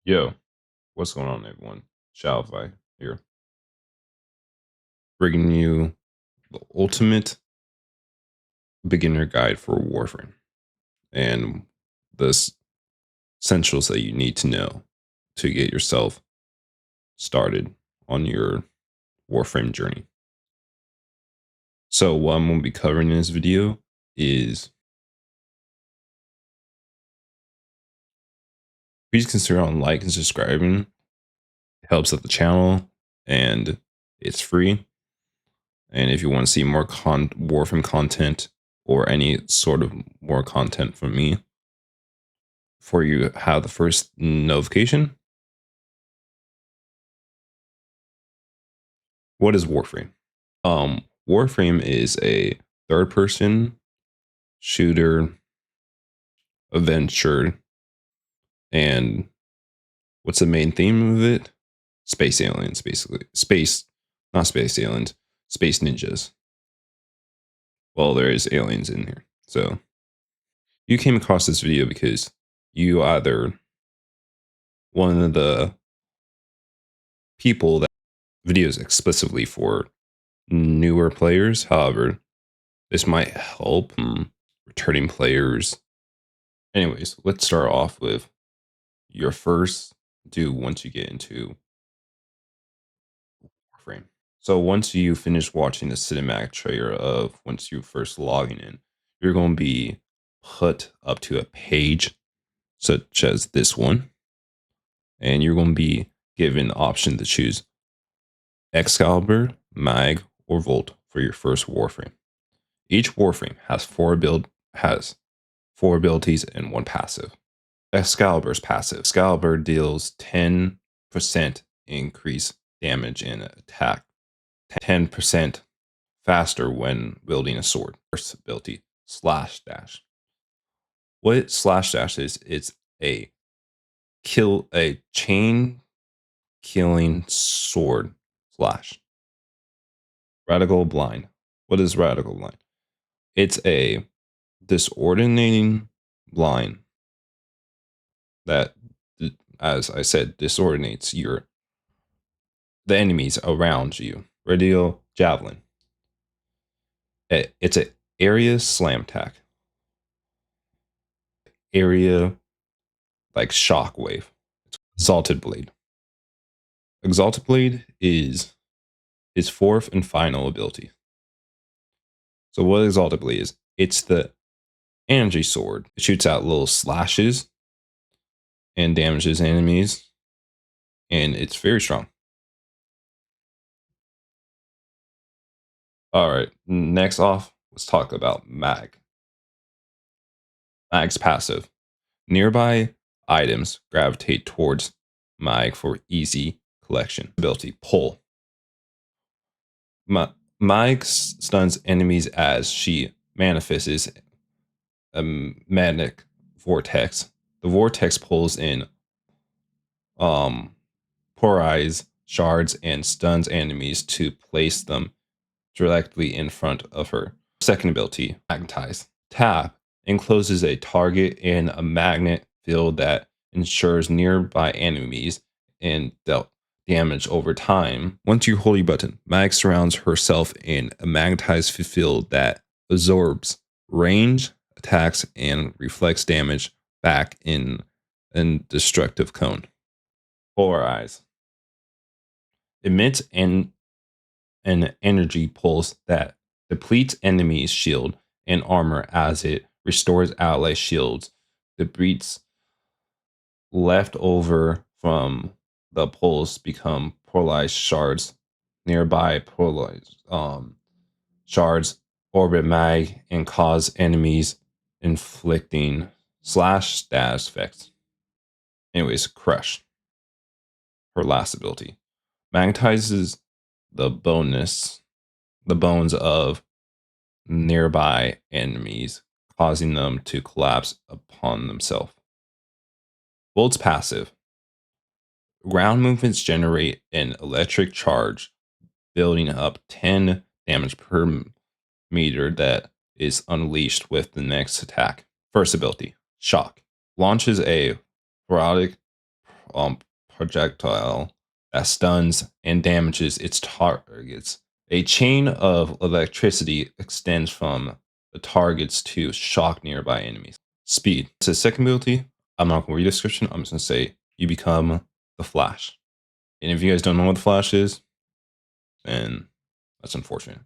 Yo, what's going on, everyone? Shadxwfy here, bringing you the ultimate beginner guide for Warframe and the essentials that you need to know to get yourself started on your Warframe journey. So, what I'm going to be covering in this video is please consider on like and subscribing. It helps out the channel and it's free. And if you want to see more Warframe content or any sort of more content from me, before you have the first notification, what is Warframe? Warframe is a third-person shooter adventure, and what's the main theme of it? Space aliens, basically. Not space aliens, space ninjas. Well, there is aliens in here. So you came across this video because you either one of the people that videos explicitly for newer players. However, this might help returning players. Anyways, let's start off with your first do once you get into Warframe. So once you finish watching the cinematic trailer of once you first logging in, you're going to be put up to a page such as this one, and you're going to be given the option to choose Excalibur, Mag, or Volt for your first Warframe. Each Warframe has four abilities and one passive. Excalibur's passive. Excalibur deals 10% increase damage and attack, 10% faster when wielding a sword. First ability, Slash Dash. What Slash Dash is, it's a chain killing sword slash. Radical Blind. What is Radical Blind? It's a disordinating blind that, as I said, disordinates the enemies around you. Radio Javelin. It's an area slam attack. Area like shockwave. Exalted Blade. Exalted Blade is his fourth and final ability. So what Exalted Blade is? It's the energy sword. It shoots out little slashes and damages enemies, and it's very strong. All right, next off, let's talk about Mag. Mag's passive. Nearby items gravitate towards Mag for easy collection. Ability, Pull. Mag stuns enemies as she manifests a magnetic vortex. The vortex pulls in porize shards and stuns enemies to place them directly in front of her. Second ability, Magnetize. Tap encloses a target in a magnet field that ensures nearby enemies and dealt damage over time. Once you hold your button, Mag surrounds herself in a magnetized field that absorbs range, attacks, and reflects damage back in a destructive cone. Four Eyes emits an energy pulse that depletes enemies' shield and armor as it restores ally shields. Debris left over from the pulse become polarized shards. Nearby polarized shards orbit Mag and cause enemies inflicting slash dash effects. Anyways, Crush. Her last ability. Magnetizes the bones of nearby enemies, causing them to collapse upon themselves. Volt's passive. Ground movements generate an electric charge, building up 10 damage per meter that is unleashed with the next attack. First ability, Shock. Launches a projectile that stuns and damages its targets. A chain of electricity extends from the targets to shock nearby enemies. Speed. It's a second ability. I'm not going to read the description. I'm just going to say you become the Flash. And if you guys don't know what the Flash is, then that's unfortunate.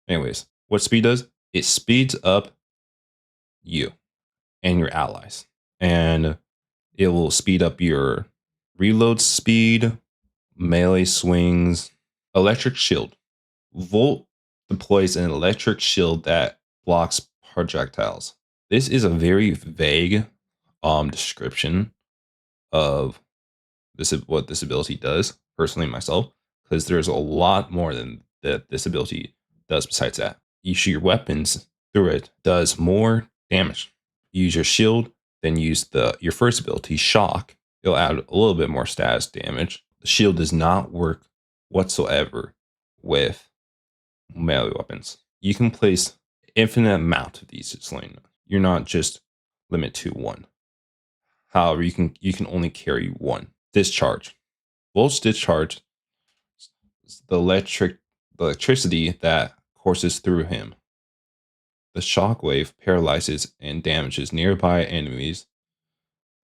Anyways, what speed does? It speeds up you and your allies. And it will speed up your reload speed, melee swings, electric shield. Volt deploys an electric shield that blocks projectiles. This is a very vague description of this is what this ability does, personally myself, because there's a lot more than that this ability does besides that. You shoot your weapons through it, does more damage. You use your shield, then use your first ability, shock. It'll add a little bit more status damage. The shield does not work whatsoever with melee weapons. You can place infinite amount of these. It's like you're not just limited to one. However, you can only carry one. Discharge. Volt's discharge, the electricity that courses through him. The shockwave paralyzes and damages nearby enemies.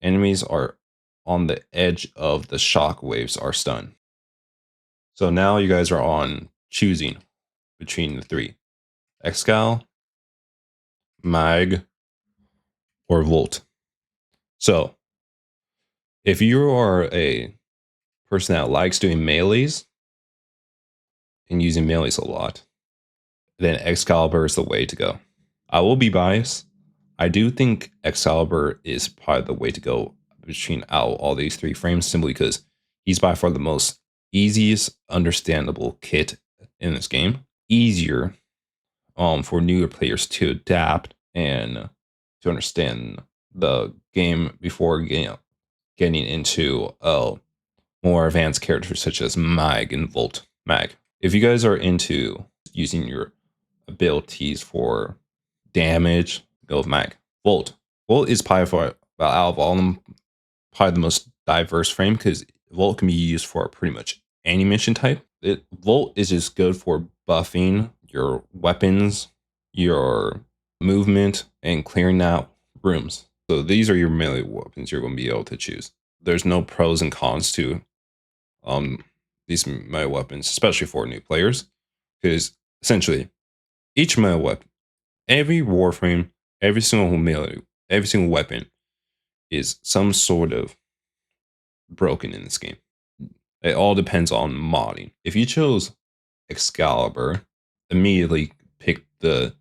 Enemies are on the edge of the shockwaves are stunned. So now you guys are on choosing between the three. Excal, Mag, or Volt. So if you are a person that likes doing melees and using melees a lot, then Excalibur is the way to go. I will be biased. I do think Excalibur is probably the way to go between all these three frames, simply because he's by far the most easiest understandable kit in this game. Easier for newer players to adapt and to understand the game before getting into more advanced characters such as Mag and Volt. Mag. If you guys are into using your abilities for damage, go with Mag. Volt. Volt is probably out of all of them, probably the most diverse frame, because Volt can be used for pretty much any mission type. Volt is just good for buffing your weapons, your movement, and clearing out rooms. So these are your melee weapons you're going to be able to choose. There's no pros and cons to these melee weapons, especially for new players, because essentially each melee weapon, every Warframe, every single weapon is some sort of broken in this game. It all depends on modding. If you chose Excalibur, immediately pick the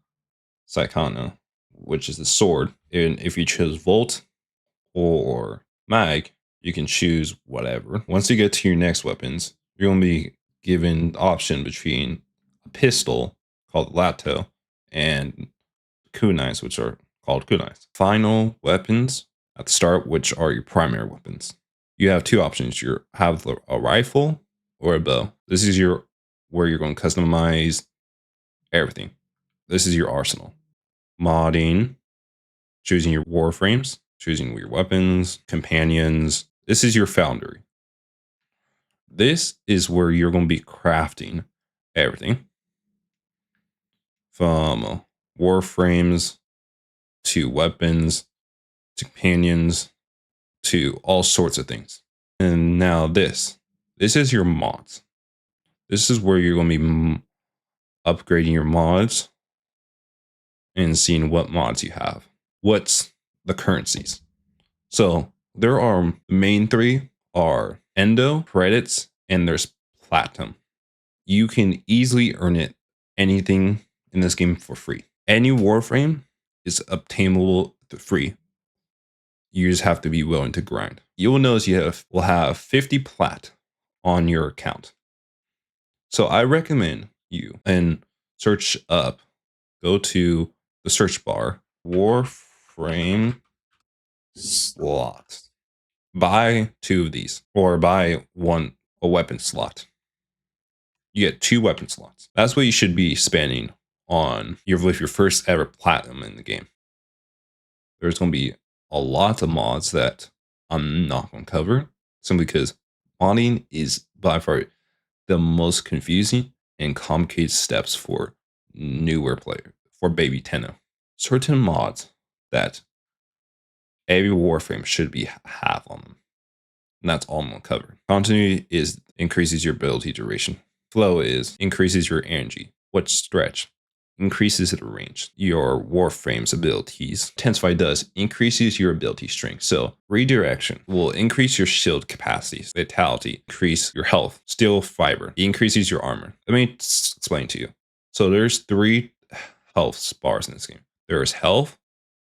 Psychana, which is the sword. And if you chose Volt or Mag, you can choose whatever. Once you get to your next weapons, you're going to be given the option between a pistol called Lato and kunais, which are called kunais. Final weapons at the start, which are your primary weapons. You have two options. You have a rifle or a bow. This is where you're going to customize everything. This is your arsenal. Modding, choosing your warframes, choosing your weapons, companions. This is your Foundry. This is where you're going to be crafting everything from warframes to weapons to companions to all sorts of things. And now this is your mods. This is where you're going to be upgrading your mods and seeing what mods you have. What's the currencies? So there are the main three are Endo, credits, and there's platinum. You can easily earn anything in this game for free. Any warframe is obtainable for free. You just have to be willing to grind. You will notice will have 50 plat on your account. So I recommend you and go to the search bar, Warframe slot. Buy 2 of these, or buy a weapon slot. You get 2 weapon slots. That's what you should be spending on your first ever platinum in the game. There's going to be a lot of mods that I'm not going to cover. simply because modding is by far the most confusing and complicated steps for newer players, for baby Tenno. Certain mods that every Warframe should have on them. And that's all I'm gonna cover. Continuity is increases your ability duration. Flow is increases your energy. What's stretch? Increases the range. Your Warframe's abilities. Intensify does increases your ability strength. So redirection will increase your shield capacity. Vitality increase your health. Steel fiber increases your armor. Let me explain to you. So there's 3 health bars in this game. There's health,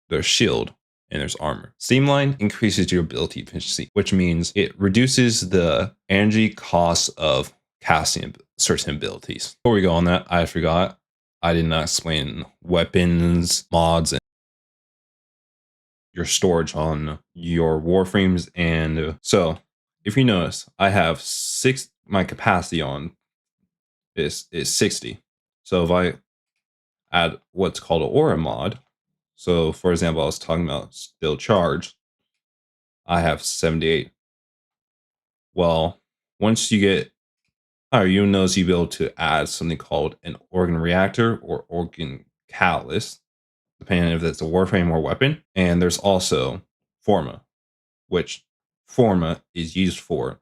there's shield, and there's armor. Streamline increases your ability efficiency, which means it reduces the energy cost of casting certain abilities. Before we go on that, I forgot, I did not explain weapons, mods, and your storage on your Warframes. And so if you notice, I have my capacity on this is 60. So if I add what's called an aura mod, so for example, I was talking about still charged, I have 78. Well, once you get higher, you'll notice you'll be able to add something called an Organ Reactor or Organ Catalyst, depending if it's a Warframe or weapon. And there's also Forma, which Forma is used for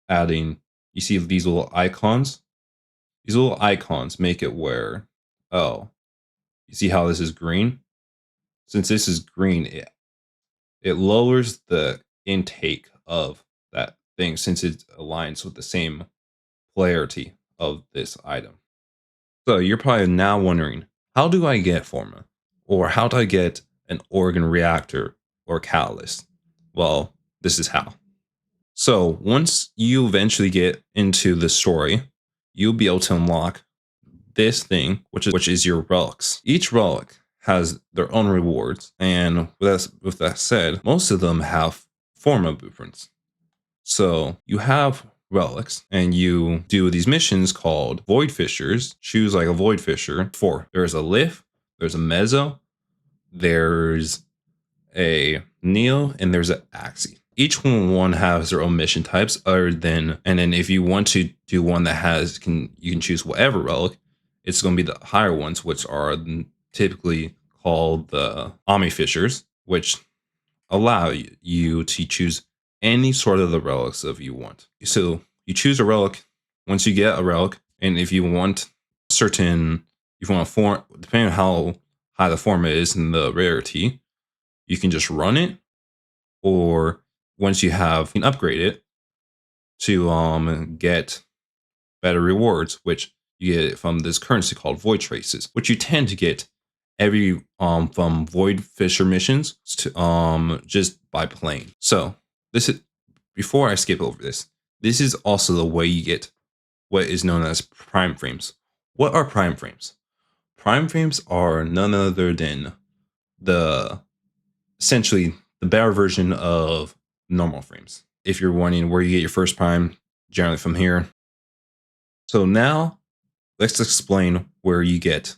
adding, you see these little icons? These little icons make it where, oh, you see how this is green? Since this is green, it lowers the intake of that thing since it aligns with the same polarity of this item. So you're probably now wondering, how do I get Forma? Or how do I get an Organ Reactor or Catalyst? Well, this is how. So once you eventually get into the story, you'll be able to unlock this thing, which is your relics. Each relic has their own rewards, and with that said, most of them have Forma blueprints. So you have relics, and you do these missions called Void Fishers. Choose like a Void Fisher. There's a Lith, there's a Mezzo, there's a Neo, and there's an Axie. Each one has their own mission types, and then if you want to do one that you can choose whatever relic. It's going to be the higher ones, which are typically called the Omni Fishers, which allow you to choose any sort of the relics that you want. So you choose a relic. Once you get a relic, and if you want depending on how high the forma is and the rarity, you can just run it, or once you can upgrade it to get better rewards, which you get it from this currency called Void Traces, which you tend to get every from Void Fisher missions to just by playing. So this is, before I skip over this is also the way you get what is known as prime frames. What are prime frames? Prime frames are none other than essentially the better version of normal frames. If you're wondering where you get your first prime, generally from here. So now let's explain where you get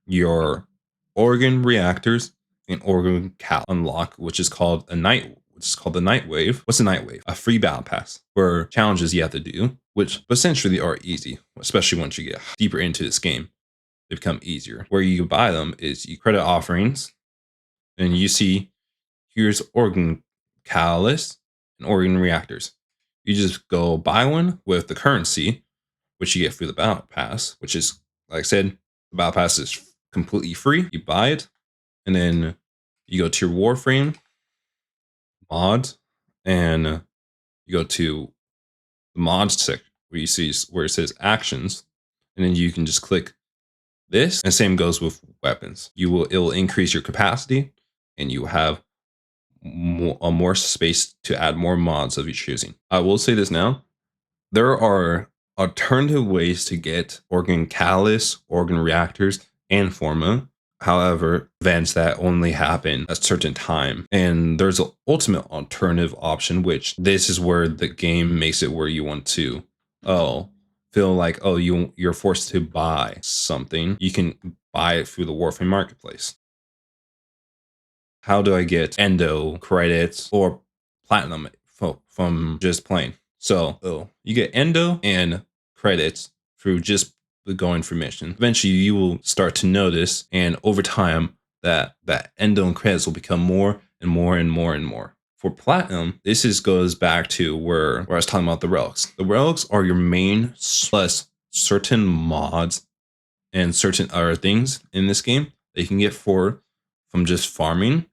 your Organ Reactors and Organ Cal unlock, which is called the NightWave. What's a NightWave? A free battle pass where challenges you have to do, which essentially are easy, especially once you get deeper into this game. They become easier. Where you buy them is you credit offerings, and you see here's Organ Catalyst and Organ Reactors. You just go buy one with the currency, which you get through the battle pass, which is, like I said, the battle pass is completely free. You buy it, and then you go to your Warframe mods, and you go to the mods section where you see where it says actions, and then you can just click this. And same goes with weapons. It will increase your capacity, and you have more space to add more mods of your choosing. I will say this now: there are alternative ways to get Organ Catalysts, Organ Reactors, and Forma. However, events that only happen at a certain time. And there's an ultimate alternative option, which this is where the game makes it where you want to, feel like, you're forced to buy something. You can buy it through the Warframe marketplace. How do I get Endo credits or platinum from just playing. So you get Endo and credits through just going through missions. Eventually, you will start to notice, and over time, that Endo and credits will become more and more and more and more. For Platinum, this goes back to where I was talking about the relics. The relics are your main plus certain mods and certain other things in this game that you can get from just farming,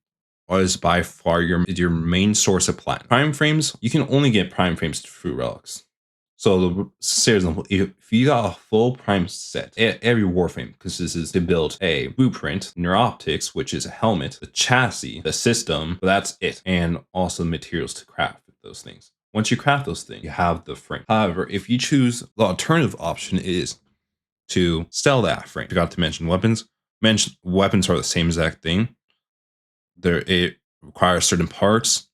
was by far your main source of platinum. Prime frames, you can only get prime frames through relics. So seriously, if you got a full prime set, every Warframe, because this is to build a blueprint, neuroptics, which is a helmet, the chassis, the system, that's it, and also materials to craft those things. Once you craft those things, you have the frame. However, if you choose, the alternative option is to sell that frame. Forgot to mention weapons. Weapons are the same exact thing. It requires certain parts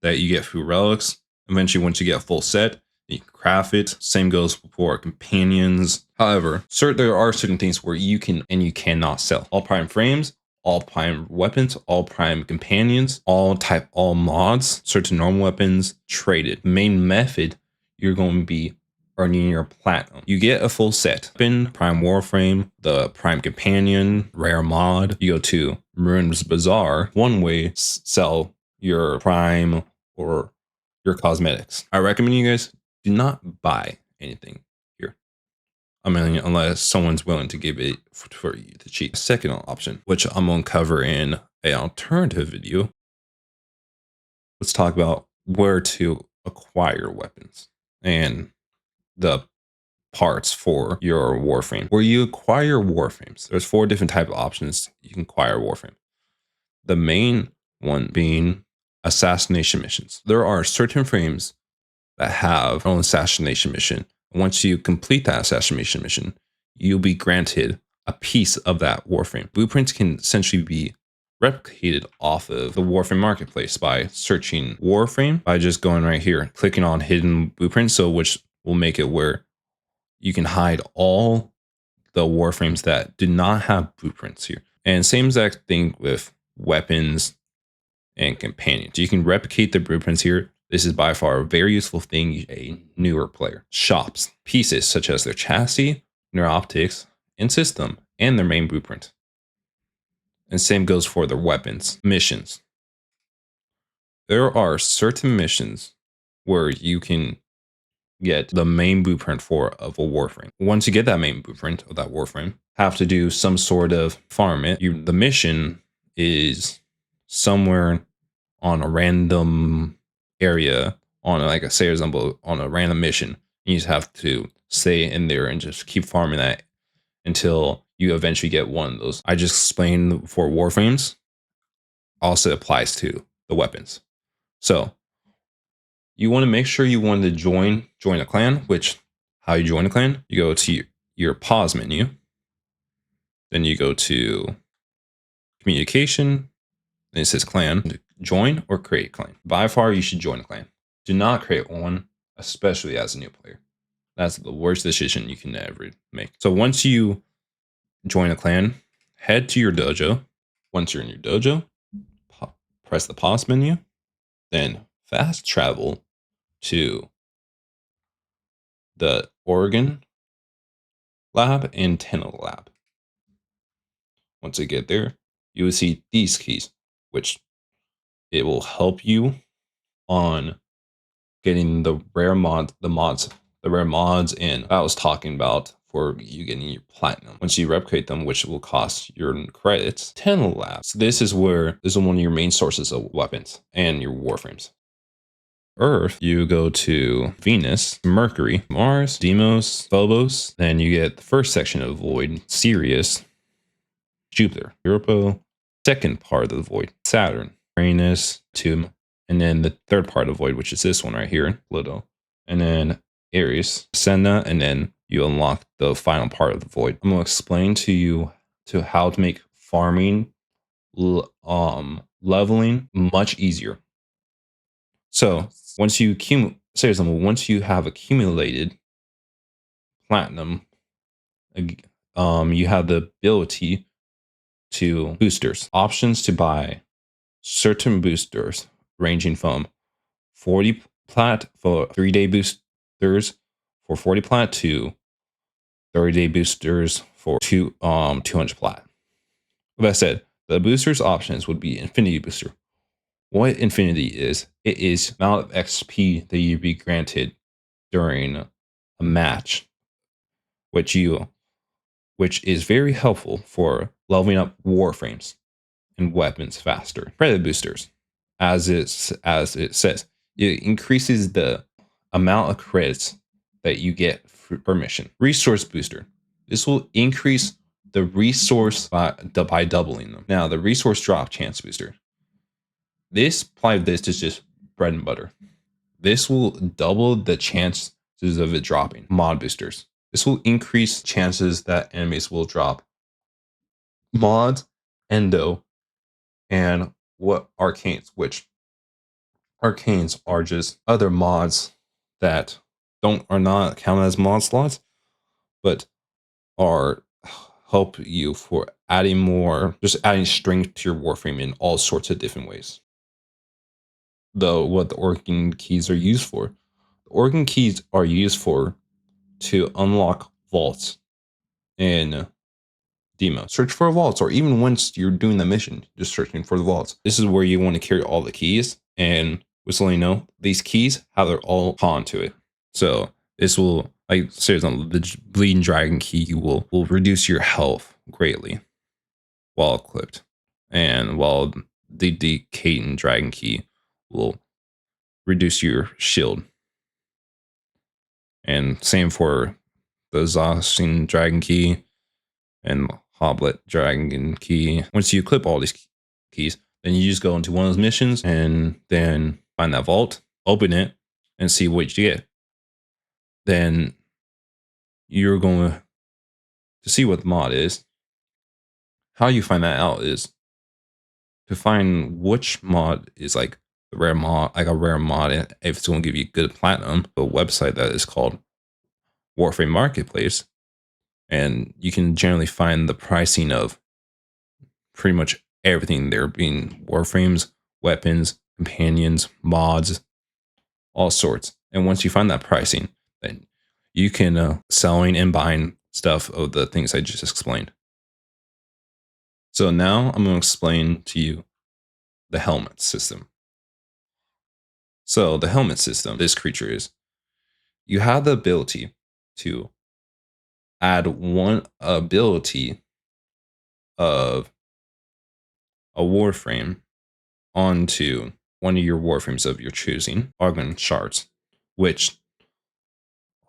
that you get through relics. Eventually, once you get a full set, you can craft it. Same goes for companions. However, there are certain things where you can and you cannot sell. All prime frames, all prime weapons, all prime companions, all mods, certain normal weapons, traded. Main method, you're going to be earning your platinum. You get a full set. Prime Warframe, the prime companion, rare mod. You go to Ruin's Bazaar. One way sell your prime or your cosmetics. I recommend you guys do not buy anything here. I mean, unless someone's willing to give it for you the cheap. Second option, which I'm going to cover in an alternative video. Let's talk about where to acquire weapons and the parts for your Warframe. Where you acquire Warframes, there's 4 different type of options you can acquire Warframe. The main one being assassination missions. There are certain frames that have their own assassination mission. Once you complete that assassination mission, you'll be granted a piece of that Warframe. Blueprints can essentially be replicated off of the Warframe marketplace by searching Warframe, by just going right here, clicking on hidden blueprints, which will make it where you can hide all the Warframes that do not have blueprints here. And same exact thing with weapons and companions. You can replicate the blueprints here. This is by far a very useful thing a newer player. Shops, pieces such as their chassis, neuroptics, and system, and their main blueprint. And same goes for their weapons. Missions. There are certain missions where you can get the main blueprint of a Warframe. Once you get that main blueprint of that Warframe, have to do some sort of farm it. The mission is somewhere on a random area, on like a, say for example, on a random mission. You just have to stay in there and just keep farming that until you eventually get one of those. I just explained for Warframes, also applies to the weapons. So you want to make sure you want to join a clan, which how you join a clan, you go to your pause menu, then you go to communication, then it says clan, join or create clan. By far, you should join a clan. Do not create one, especially as a new player. That's the worst decision you can ever make. So once you join a clan, head to your dojo. Once you're in your dojo, press the pause menu, then fast travel to the Orikin lab and Tenno lab. Once you get there, you will see these keys, which it will help you on getting the rare mods in I was talking about for you getting your platinum. Once you replicate them, which will cost your credits, Tenno labs. This is one of your main sources of weapons and your Warframes. Earth, you go to Venus, Mercury, Mars, Deimos, Phobos. Then you get the first section of the Void, Sirius, Jupiter, Europa, second part of the Void, Saturn, Uranus, Neptune, and then the third part of the Void, which is this one right here, Pluto, and then Aries, Senna, and then you unlock the final part of the Void. I'm going to explain to you how to make farming, leveling much easier. So once you have accumulated platinum, you have the ability to options to buy certain boosters ranging from 40 Plat for 3-day boosters for 40 Plat to 30-day boosters for 200 Plat. Like I said, the boosters options would be Infinity Booster. What Infinity is, it is the amount of XP that you'd be granted during a match, which is very helpful for leveling up Warframes and Weapons faster. Credit boosters, as it says, it increases the amount of credits that you get per mission. Resource booster, this will increase the resource by doubling them. Now the resource drop chance booster, this is just bread and butter. This will double the chances of it dropping. Mod boosters, this will increase chances that enemies will drop mods, Endo, and what arcanes, which arcanes are just other mods that are not counted as mod slots, but are help you for adding strength to your Warframe in all sorts of different ways. Though what the Orikin keys are used for. The Orikin keys are used to unlock vaults in demo. Search for vaults, or even once you're doing the mission, just searching for the vaults. This is where you want to carry all the keys, and just so you know, these keys have their all con to it. So this will, like, seriously, the Bleeding Dragon key will reduce your health greatly while equipped, and while the Decaying Dragon key will reduce your shield. And same for the Exhausting Dragon key and Hoblet Dragon key. Once you equip all these keys, then you just go into one of those missions and then find that vault, open it, and see what you get. Then you're going to see what the mod is. How you find that out is to find which mod is like the rare mod, like a rare mod, if it's going to give you good platinum. A website that is called Warframe Marketplace, and you can generally find the pricing of pretty much everything there, being Warframes, weapons, companions, mods, all sorts. And once you find that pricing, then you can selling and buying stuff of the things I just explained. So now I'm going to explain to you the helmet system. So the helmet system, this creature is, you have the ability to add one ability of a Warframe onto one of your Warframes of your choosing, Archon Shards, which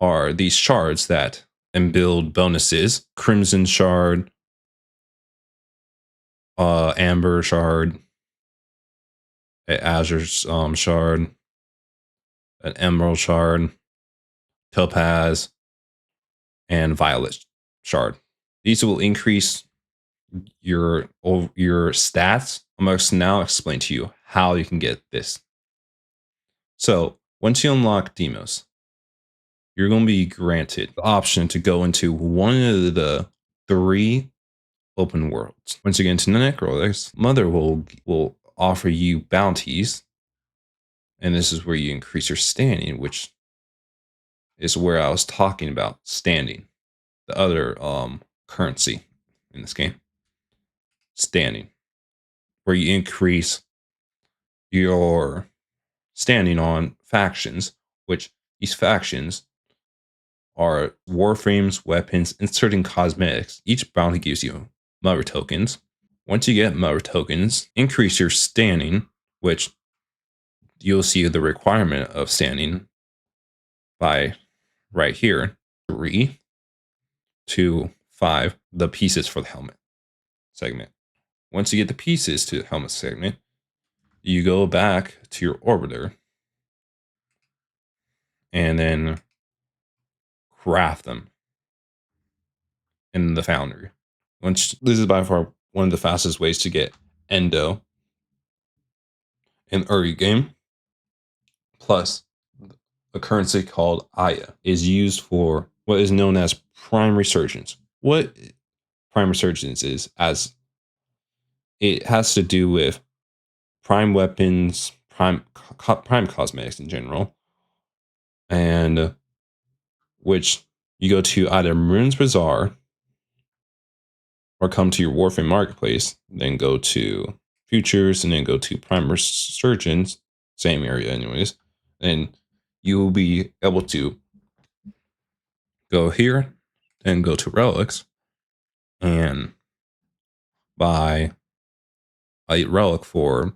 are these shards that build bonuses: Crimson Shard, Amber Shard, an Azure Shard, an Emerald Shard, Topaz, and Violet Shard. These will increase your stats. I'm going to now explain to you how you can get this. So once you unlock Demos, you're going to be granted the option to go into one of the 3 open worlds. Once you get into the Necrolex, Mother will offer you bounties, and this is where you increase your standing, which is where I was talking about standing, the other currency in this game. Standing, where you increase your standing on factions, which these factions are Warframes, weapons, and certain cosmetics. Each bounty gives you Mother tokens. Once you get Mother tokens, increase your standing, which you'll see the requirement of standing by right here, 3 to 5, the pieces for the helmet segment. Once you get the pieces to the helmet segment, you go back to your orbiter and then craft them in the Foundry. This is by far one of the fastest ways to get Endo in early game. Plus, a currency called Aya is used for what is known as Prime Resurgence. What Prime Resurgence is, as it has to do with prime weapons, prime cosmetics in general, and which you go to either Maroon's Bazaar or come to your Warframe Marketplace, then go to Futures, and then go to Prime Resurgence, same area anyways, and you will be able to go here and go to Relics and buy a relic for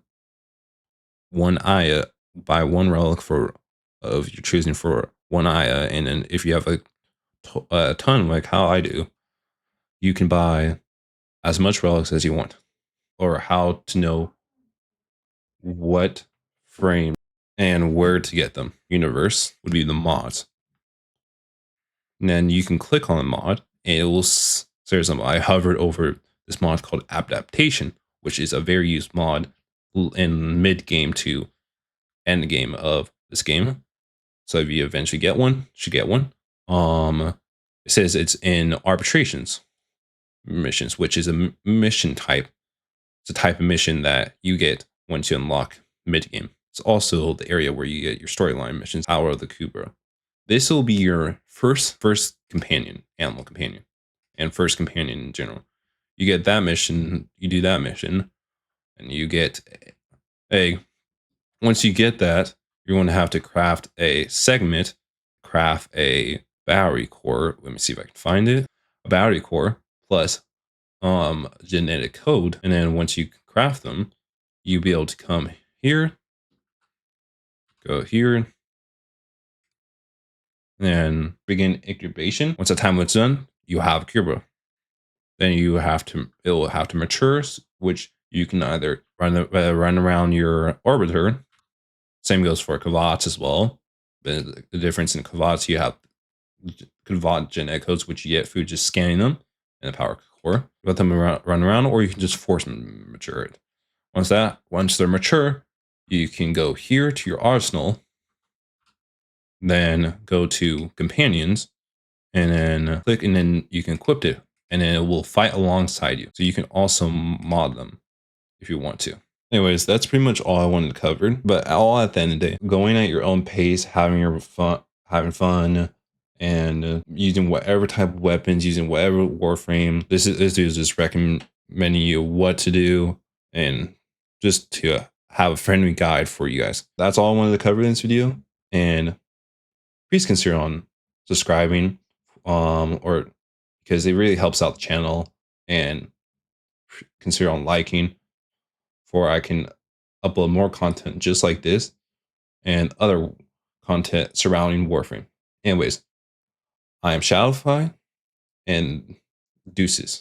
one Aya, buy one relic for of your choosing for one Aya, and then if you have a ton like how I do, you can buy as much relics as you want, or how to know what frame and where to get them. Universe would be the mods. And then you can click on the mod, and it will say something. I hovered over this mod called Adaptation, which is a very used mod in mid game to end game of this game. So if you eventually get one, you should get one. It says it's in arbitrations missions, which is a mission type. It's a type of mission that you get once you unlock mid game. It's also the area where you get your storyline missions out of the Kubra. This will be your first companion, animal companion, and first companion in general. You get that mission, you do that mission, and you get a. Once you get that, you're going to have to craft a segment, craft a battery core. Let me see if I can find it. A battery core plus genetic code, and then once you craft them, you'll be able to come here, go here, and begin incubation. Once the time limit's done, you have a Cuba. Then it will have to mature, which you can either run around your orbiter. Same goes for Kavats as well. The difference in Kavats, you have Kavat genetic codes, which you get through just scanning them in the power core. Let them run around, or you can just force them to mature it. Once they're mature, you can go here to your arsenal, then go to companions, and then click, and then you can equip it, and then it will fight alongside you. So you can also mod them if you want to. Anyways, that's pretty much all I wanted to cover. But all at the end of the day, going at your own pace, having fun, and using whatever type of weapons, using whatever Warframe. This dude is just recommending you what to do, and just to have a friendly guide for you guys. That's all I wanted to cover in this video. And please consider on subscribing, or because it really helps out the channel, and consider on liking, for I can upload more content just like this and other content surrounding Warframe. Anyways, I am Shadxwfy, and deuces.